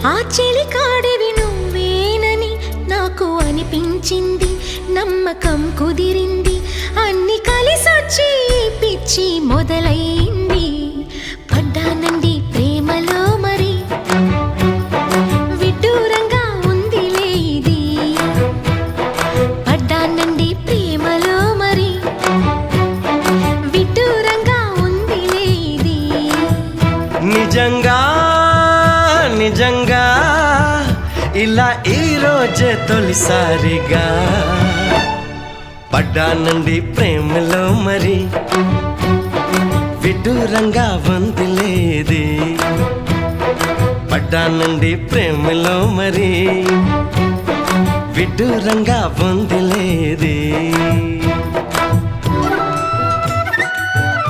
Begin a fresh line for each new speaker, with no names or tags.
ఆ చెలికాడివి నువ్వేనని నాకు అనిపించింది, నమ్మకం కుదిరింది, అన్ని కలిసొచ్చి పిచ్చి మొదలైంది. పడ్డానండి ప్రేమలో మరి, విడ్డూరంగా ఉందిలే ఇది. పడ్డానండి ప్రేమలో మరి, విడ్డూరంగా ఉందిలే ఇది.
నిజంగా నిజంగా ఇలా ఈ రోజే తొలిసారిగా పడ్డానండి ప్రేమలో మరి, విడ్డూరంగా వందిలేది. పడ్డానండి ప్రేమలో మరి, విడ్డూరంగా వందిలేది.